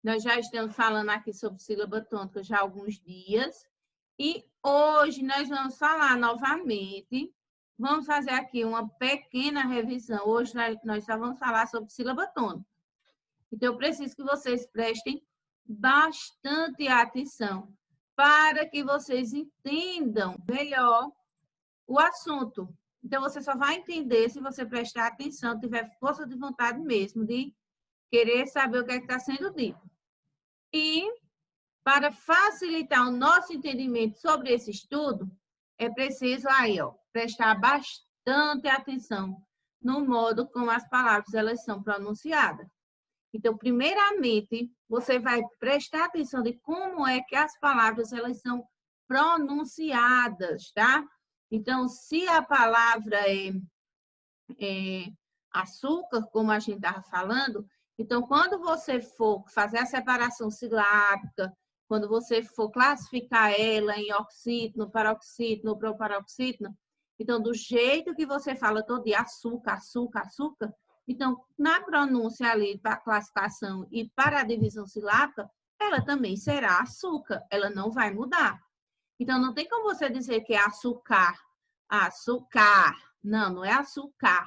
Nós já estamos falando aqui sobre sílaba tônica já há alguns dias. E hoje nós vamos falar novamente. Vamos fazer aqui uma pequena revisão. Hoje nós só vamos falar sobre sílaba tônica. Então, eu preciso que vocês prestem bastante atenção para que vocês entendam melhor o assunto. Então, você só vai entender se você prestar atenção, tiver força de vontade mesmo de querer saber o que é que está sendo dito. E, para facilitar o nosso entendimento sobre esse estudo, é preciso aí, prestar bastante atenção no modo como as palavras elas são pronunciadas. Então, primeiramente, você vai prestar atenção de como é que as palavras elas são pronunciadas, tá? Então, se a palavra é açúcar, como a gente estava falando, então, quando você for fazer a separação silábica, quando você for classificar ela em oxítono, paroxítono, proparoxítono, então, do jeito que você fala todo dia, açúcar, açúcar, açúcar, então, na pronúncia ali, para a classificação e para a divisão silábica, ela também será açúcar, ela não vai mudar. Então, não tem como você dizer que é açúcar, açúcar. Não, não é açúcar.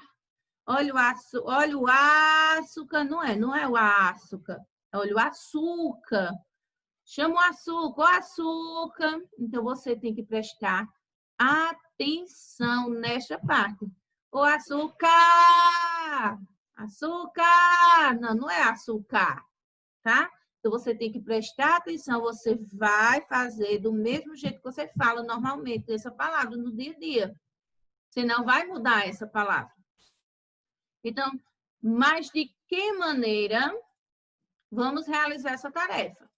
Olha o açúcar, não é o açúcar. Olha o açúcar. Chama o açúcar, o açúcar. Então, você tem que prestar atenção nesta parte. O açúcar. Açúcar. Não, não é açúcar, tá? Então, você tem que prestar atenção. Você vai fazer do mesmo jeito que você fala normalmente essa palavra no dia a dia. Você não vai mudar essa palavra. Então, mas de que maneira vamos realizar essa tarefa?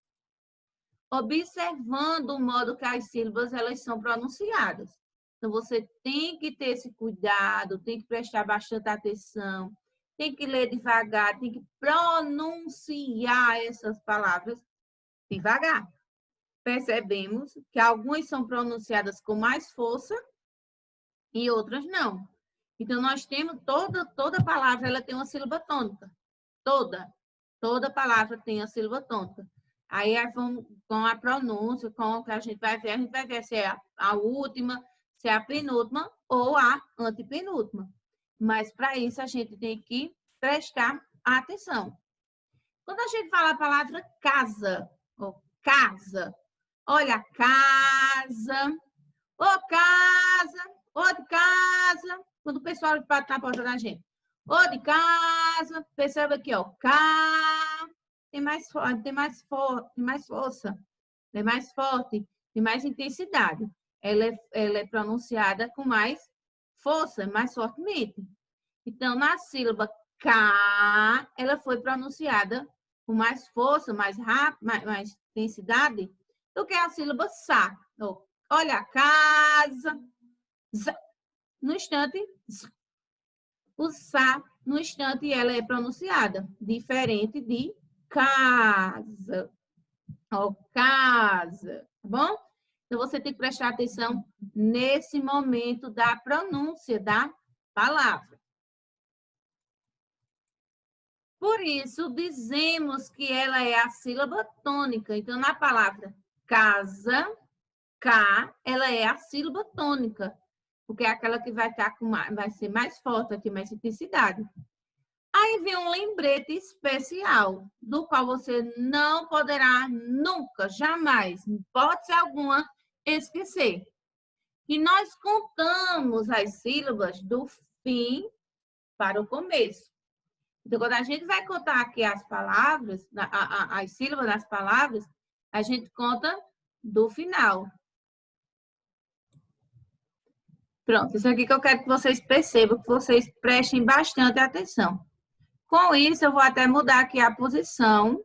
Observando o modo que as sílabas elas são pronunciadas. Então, você tem que ter esse cuidado, tem que prestar bastante atenção, tem que ler devagar, tem que pronunciar essas palavras devagar. Percebemos que algumas são pronunciadas com mais força e outras não. Então, nós temos toda palavra, ela tem uma sílaba tônica. Toda palavra tem a sílaba tônica. Aí, vamos, com a pronúncia, com o que a gente vai ver se é a última, se é a penúltima ou a antepenúltima. Mas, para isso, a gente tem que prestar atenção. Quando a gente fala a palavra casa, ou casa, olha, casa, ô casa, ô de casa, quando o pessoal bate na porta da gente. Ô de casa, percebe aqui, ó, cá, tem mais força, tem mais força, é mais forte, tem mais intensidade. Ela é pronunciada com mais força, mais fortemente. Então, na sílaba cá, ela foi pronunciada com mais força, mais rápido, mais intensidade do que a sílaba sa. Olha a casa, z. No instante, z. O sa, no instante, ela é pronunciada, diferente de casa. Ó, casa, tá bom? Então, você tem que prestar atenção nesse momento da pronúncia da palavra. Por isso, dizemos que ela é a sílaba tônica. Então, na palavra casa, K, ela é a sílaba tônica, porque é aquela que vai ser mais forte, vai ter mais intensidade. Aí vem um lembrete especial, do qual você não poderá nunca, jamais, em hipótese alguma, esquecer. Que nós contamos as sílabas do fim para o começo. Então, quando a gente vai contar aqui as palavras, as sílabas das palavras, a gente conta do final. Pronto, isso aqui que eu quero que vocês percebam, que vocês prestem bastante atenção. Com isso, eu vou até mudar aqui a posição,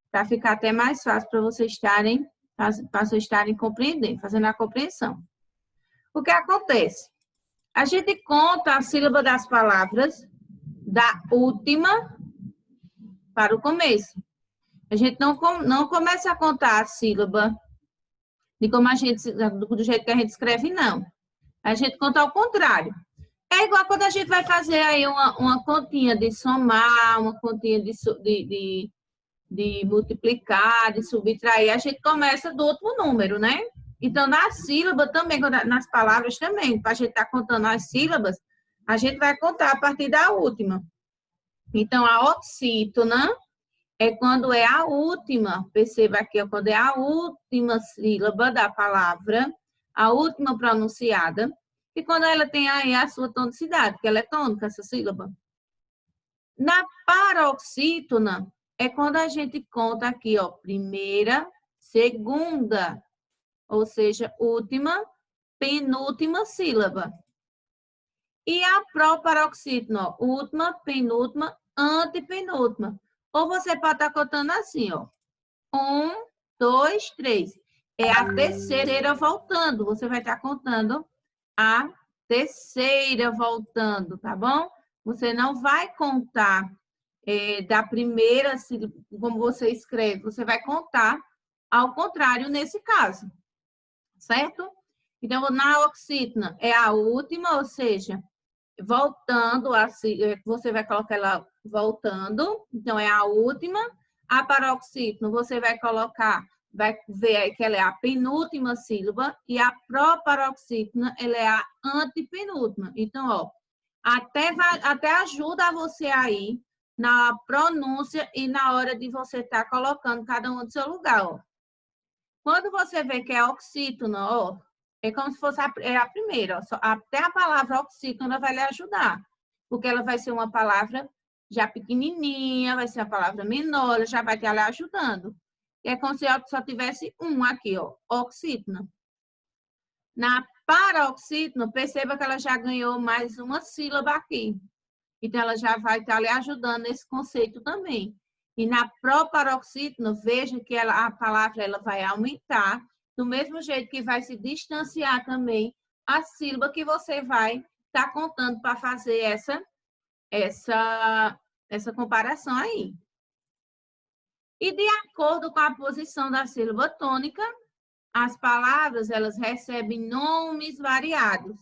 para ficar até mais fácil para vocês estarem compreendendo, fazendo a compreensão. O que acontece? A gente conta a sílaba das palavras da última para o começo. A gente não começa a contar a sílaba do jeito que a gente escreve, não. A gente conta ao contrário. É igual quando a gente vai fazer aí uma continha de somar, uma continha de de multiplicar, de subtrair, a gente começa do último número, né? Então, na sílaba também, nas palavras também, para a gente estar contando as sílabas, a gente vai contar a partir da última. Então, a oxítona é quando é a última, perceba aqui, quando é a última sílaba da palavra, a última pronunciada, e quando ela tem aí a sua tonicidade, que ela é tônica, essa sílaba. Na paroxítona, é quando a gente conta aqui, ó, primeira, segunda, ou seja, última, penúltima sílaba. E a proparoxítona, ó, última, penúltima, antepenúltima. Ou você pode estar contando assim, ó. 1, 2, 3. É a terceira voltando. Você vai estar contando a terceira voltando, tá bom? Você não vai contar da primeira, como você escreve. Você vai contar ao contrário nesse caso, certo? Então, na oxítona é a última, ou seja, voltando, você vai colocar ela voltando, então é a última. A paroxítona, você vai colocar, vai ver que ela é a penúltima sílaba, e a proparoxítona, ela é a antepenúltima. Então, ó, até ajuda você aí na pronúncia e na hora de você estar colocando cada um do seu lugar, ó. Quando você vê que é oxítona, ó, é como se fosse a primeira. Ó, até a palavra oxítona vai lhe ajudar. Porque ela vai ser uma palavra já pequenininha, vai ser uma palavra menor, já vai estar lhe ajudando. E é como se só tivesse um aqui, ó, oxítona. Na paroxítona, perceba que ela já ganhou mais uma sílaba aqui. Então, ela já vai estar lhe ajudando nesse conceito também. E na proparoxítona, veja que a palavra ela vai aumentar, do mesmo jeito que vai se distanciar também a sílaba que você vai estar contando para fazer essa comparação aí. E de acordo com a posição da sílaba tônica, as palavras elas recebem nomes variados,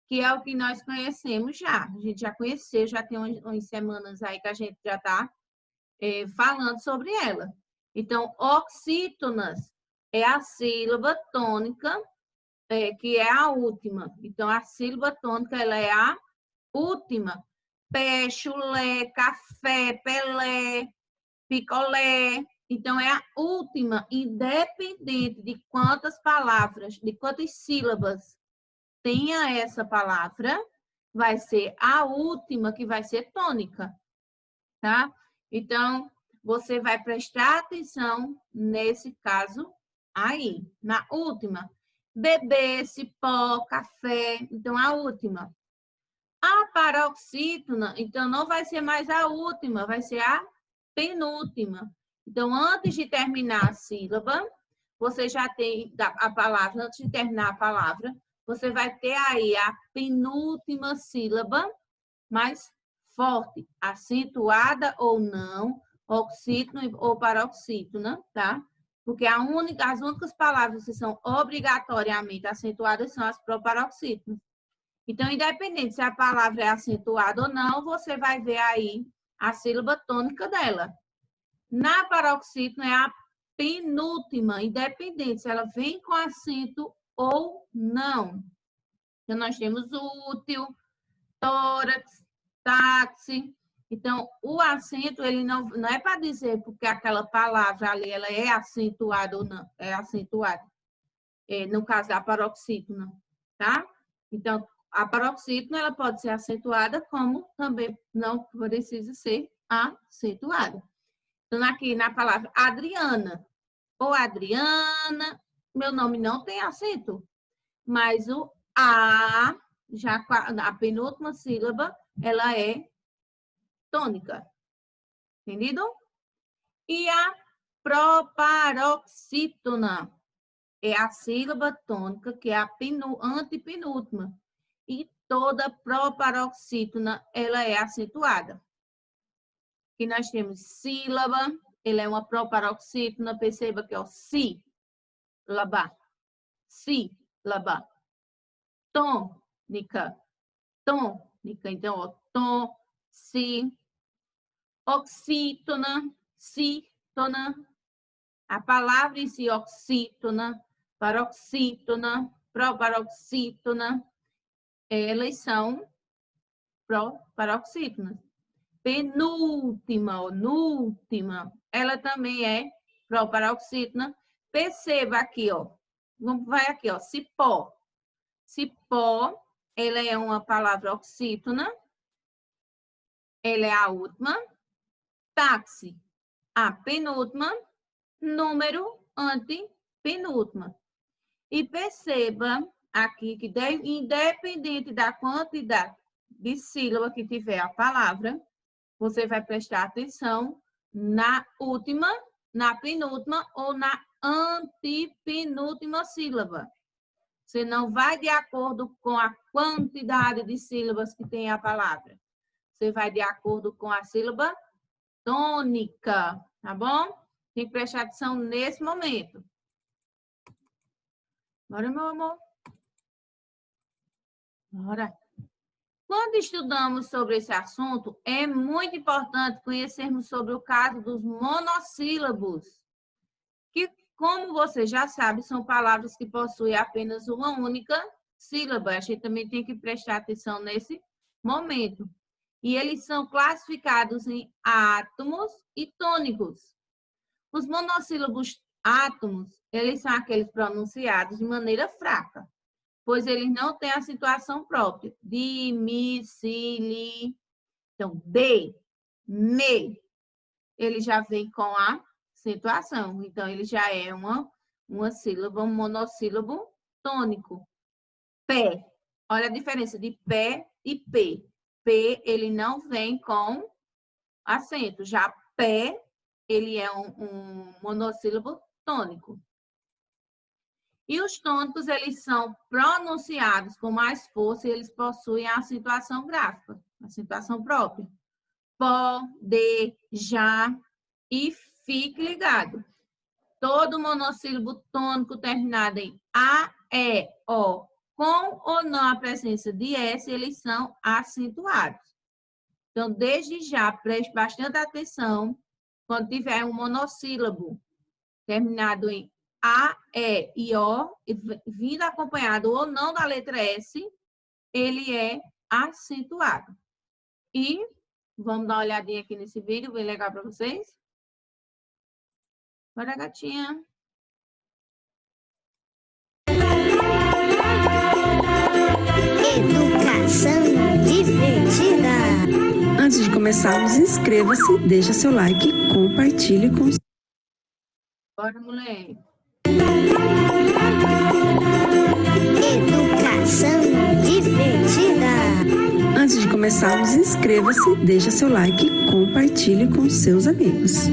que é o que nós conhecemos já. A gente já conheceu, já tem umas semanas aí que a gente já está falando sobre ela. Então, oxítonas é a sílaba tônica, que é a última. Então, a sílaba tônica ela é a última. Pé, chulé, café, pelé, picolé. Então, é a última, independente de quantas palavras, de quantas sílabas tenha essa palavra, vai ser a última que vai ser tônica, tá? Então, você vai prestar atenção nesse caso aí, na última. Bebê, cipó, café, então a última. A paroxítona, então não vai ser mais a última, vai ser a penúltima. Então, antes de terminar a sílaba, você já tem a palavra, antes de terminar a palavra, você vai ter aí a penúltima sílaba mais forte, acentuada ou não, oxítona ou paroxítona, tá? Porque as únicas palavras que são obrigatoriamente acentuadas são as proparoxítonas. Então, independente se a palavra é acentuada ou não, você vai ver aí a sílaba tônica dela. Na paroxítona é a penúltima, independente se ela vem com acento ou não. Então, nós temos útil, tórax, táxi. Então, o acento, ele não é para dizer porque aquela palavra ali, ela é acentuada ou não, é acentuada. No caso da paroxítona, tá? Então, a paroxítona, ela pode ser acentuada, como também não precisa ser acentuada. Então, aqui na palavra Adriana ou Adriana, meu nome não tem acento, mas o A, já a penúltima sílaba, ela é tônica. Entendido? E a proparoxítona é a sílaba tônica, que é a antepenúltima. E toda proparoxítona, ela é acentuada. E nós temos sílaba, ela é uma proparoxítona, perceba que é o si, laba, si, laba. Tônica, tônica, então, ó, tom, si, oxítona, si, oxítona. A palavra em si, oxítona, paroxítona, proparoxítona, elas são proparoxítonas. Penúltima, penúltima, ela também é proparoxítona. Perceba aqui, ó. Vai aqui, ó, cipó. Cipó, ela é uma palavra oxítona. Ela é a última. Táxi, a penúltima. Número, antepenúltima. E perceba aqui que independente da quantidade de sílaba que tiver a palavra, você vai prestar atenção na última, na penúltima ou na antepenúltima sílaba. Você não vai de acordo com a quantidade de sílabas que tem a palavra. Você vai de acordo com a sílaba tônica, tá bom? Tem que prestar atenção nesse momento. Bora, meu amor. Bora. Quando estudamos sobre esse assunto, é muito importante conhecermos sobre o caso dos monossílabos, que, como você já sabe, são palavras que possuem apenas uma única sílaba. A gente também tem que prestar atenção nesse momento. E eles são classificados em átomos e tônicos. Os monossílabos átomos, eles são aqueles pronunciados de maneira fraca, pois eles não têm acentuação própria. Di, mi, si, li. Então, de, me, ele já vem com a acentuação. Então, ele já é uma sílaba, um monossílabo tônico. Pé. Olha a diferença de pé e p. P, ele não vem com acento. Já pé, ele é um monossílabo tônico. E os tônicos, eles são pronunciados com mais força e eles possuem a acentuação gráfica, a acentuação própria. Pó, de, já e fique ligado. Todo monossílabo tônico terminado em a, e, o, com ou não a presença de s, eles são acentuados. Então, desde já, preste bastante atenção quando tiver um monossílabo terminado em a, e e o, vindo acompanhado ou não da letra S, ele é acentuado. E vamos dar uma olhadinha aqui nesse vídeo, bem legal para vocês. Bora, gatinha. Educação divertida. Antes de começarmos, inscreva-se, deixa seu like e compartilhe com... Bora, moleque. Educação divertida. Antes de começarmos, inscreva-se, deixa seu like e compartilhe com seus amigos.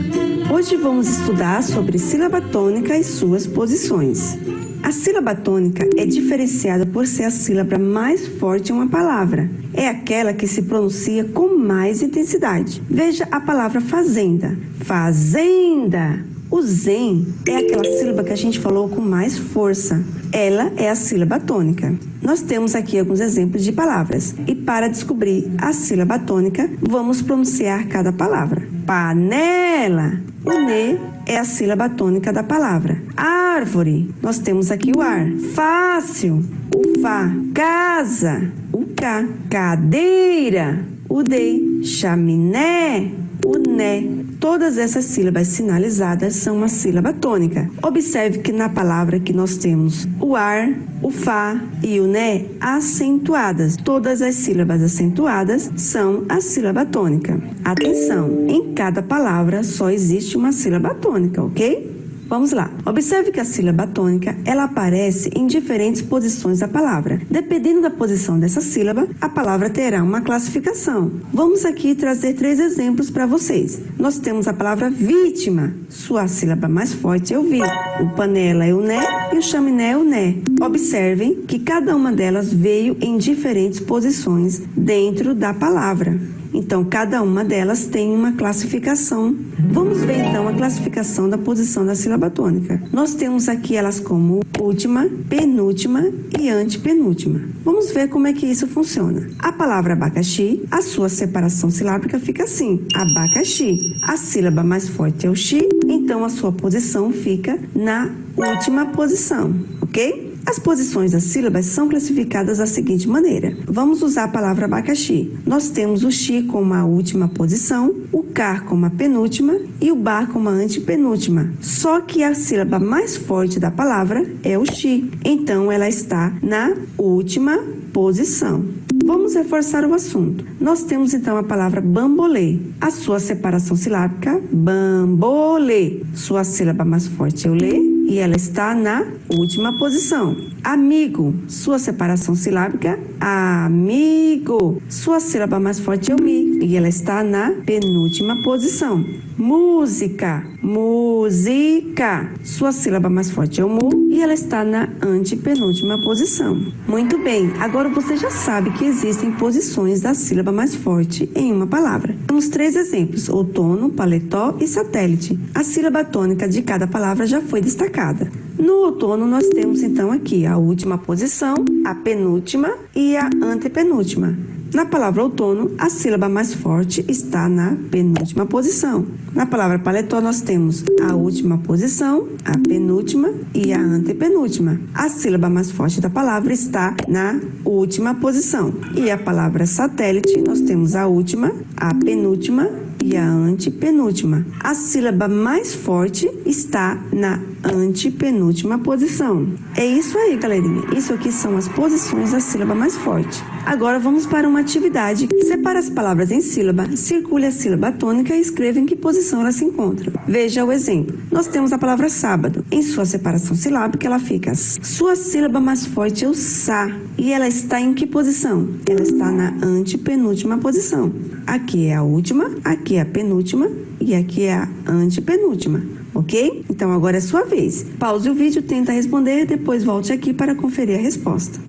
Hoje vamos estudar sobre sílaba tônica e suas posições. A sílaba tônica é diferenciada por ser a sílaba mais forte em uma palavra. É aquela que se pronuncia com mais intensidade. Veja a palavra fazenda. Fazenda. O zen é aquela sílaba que a gente falou com mais força. Ela é a sílaba tônica. Nós temos aqui alguns exemplos de palavras. E para descobrir a sílaba tônica, vamos pronunciar cada palavra. Panela. O ne é a sílaba tônica da palavra. Árvore. Nós temos aqui o ar. Fácil. O fá. Casa. O cá. Cadeira. O de. Chaminé. O né. Todas essas sílabas sinalizadas são uma sílaba tônica. Observe que na palavra que nós temos o ar, o fá e o né acentuadas. Todas as sílabas acentuadas são a sílaba tônica. Atenção, em cada palavra só existe uma sílaba tônica, ok? Vamos lá. Observe que a sílaba tônica, ela aparece em diferentes posições da palavra. Dependendo da posição dessa sílaba, a palavra terá uma classificação. Vamos aqui trazer 3 exemplos para vocês. Nós temos a palavra vítima. Sua sílaba mais forte é o vi. O panela é o né e o chaminé é o né. Observem que cada uma delas veio em diferentes posições dentro da palavra. Então, cada uma delas tem uma classificação. Vamos ver, então, a classificação da posição da sílaba tônica. Nós temos aqui elas como última, penúltima e antepenúltima. Vamos ver como é que isso funciona. A palavra abacaxi, a sua separação silábica fica assim. Abacaxi. A sílaba mais forte é o xi, então então a sua posição fica na última posição, ok? As posições das sílabas são classificadas da seguinte maneira. Vamos usar a palavra abacaxi. Nós temos o xi como a última posição, o car como a penúltima e o bar como a antepenúltima. Só que a sílaba mais forte da palavra é o xi. Então, ela está na última posição. Vamos reforçar o assunto. Nós temos então a palavra bambolê. A sua separação silábica, bambolê. Sua sílaba mais forte é o lê e ela está na última posição. Amigo, sua separação silábica, amigo. Sua sílaba mais forte é o mi e ela está na penúltima posição. Música, música. Sua sílaba mais forte é o mu e ela está na antepenúltima posição. Muito bem, agora você já sabe que existem posições da sílaba mais forte em uma palavra. Temos 3 exemplos: outono, paletó e satélite. A sílaba tônica de cada palavra já foi destacada. No outono, nós temos então aqui a última posição, a penúltima e a antepenúltima. Na palavra outono, a sílaba mais forte está na penúltima posição. Na palavra paletó, nós temos a última posição, a penúltima e a antepenúltima. A sílaba mais forte da palavra está na última posição. E a palavra satélite, nós temos a última, a penúltima e a antepenúltima. A sílaba mais forte está na antepenúltima posição. É isso aí, galerinha. Isso aqui são as posições da sílaba mais forte. Agora vamos para uma atividade. Separe as palavras em sílaba, circule a sílaba tônica e escreva em que posição ela se encontra. Veja o exemplo. Nós temos a palavra sábado. Em sua separação silábica, ela fica. Sua sílaba mais forte é o sa. E ela está em que posição? Ela está na antepenúltima posição. Aqui é a última, aqui é a penúltima e aqui é a antepenúltima. Ok? Então agora é sua vez. Pause o vídeo, tenta responder, depois volte aqui para conferir a resposta.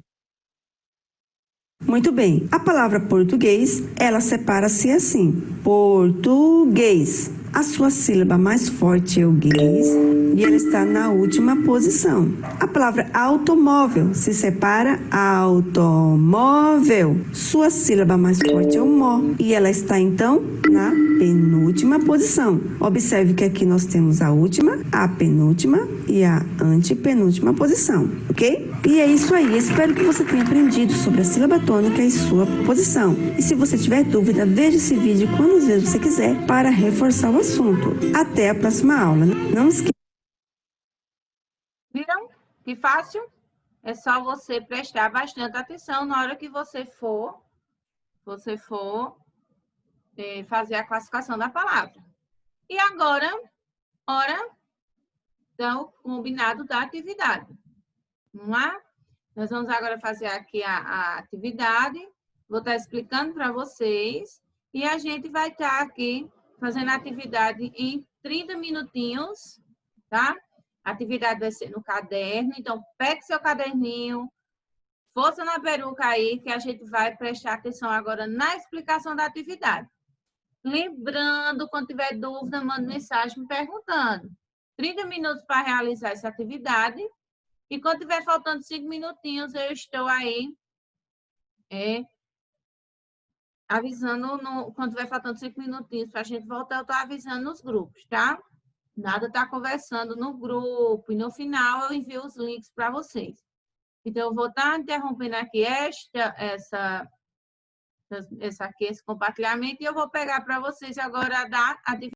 Muito bem. A palavra português, ela separa-se assim. Português. A sua sílaba mais forte é o guês e ela está na última posição. A palavra automóvel se separa automóvel. Sua sílaba mais forte é o mó e ela está então na penúltima posição. Observe que aqui nós temos a última, a penúltima e a antepenúltima posição, ok? E é isso aí. Espero que você tenha aprendido sobre a sílaba tônica e sua posição. E se você tiver dúvida, veja esse vídeo quantas vezes você quiser para reforçar o assunto. Até a próxima aula. Não esqueça. Viram? Que fácil? É só você prestar bastante atenção na hora que você for fazer a classificação da palavra. E agora, hora do combinado da atividade. Vamos lá? Nós vamos agora fazer aqui a atividade. Vou estar explicando para vocês. E a gente vai estar aqui fazendo a atividade em 30 minutinhos, tá? A atividade vai ser no caderno. Então, pegue seu caderninho, força na peruca aí, que a gente vai prestar atenção agora na explicação da atividade. Lembrando, quando tiver dúvida, manda mensagem me perguntando. 30 minutos para realizar essa atividade. E quando tiver faltando 5 minutinhos, eu estou aí avisando, quando tiver faltando 5 minutinhos para a gente voltar, eu estou avisando nos grupos, tá? Nada está conversando no grupo. E no final, eu envio os links para vocês. Então, eu vou estar interrompendo aqui esse compartilhamento e eu vou pegar para vocês agora da atividade.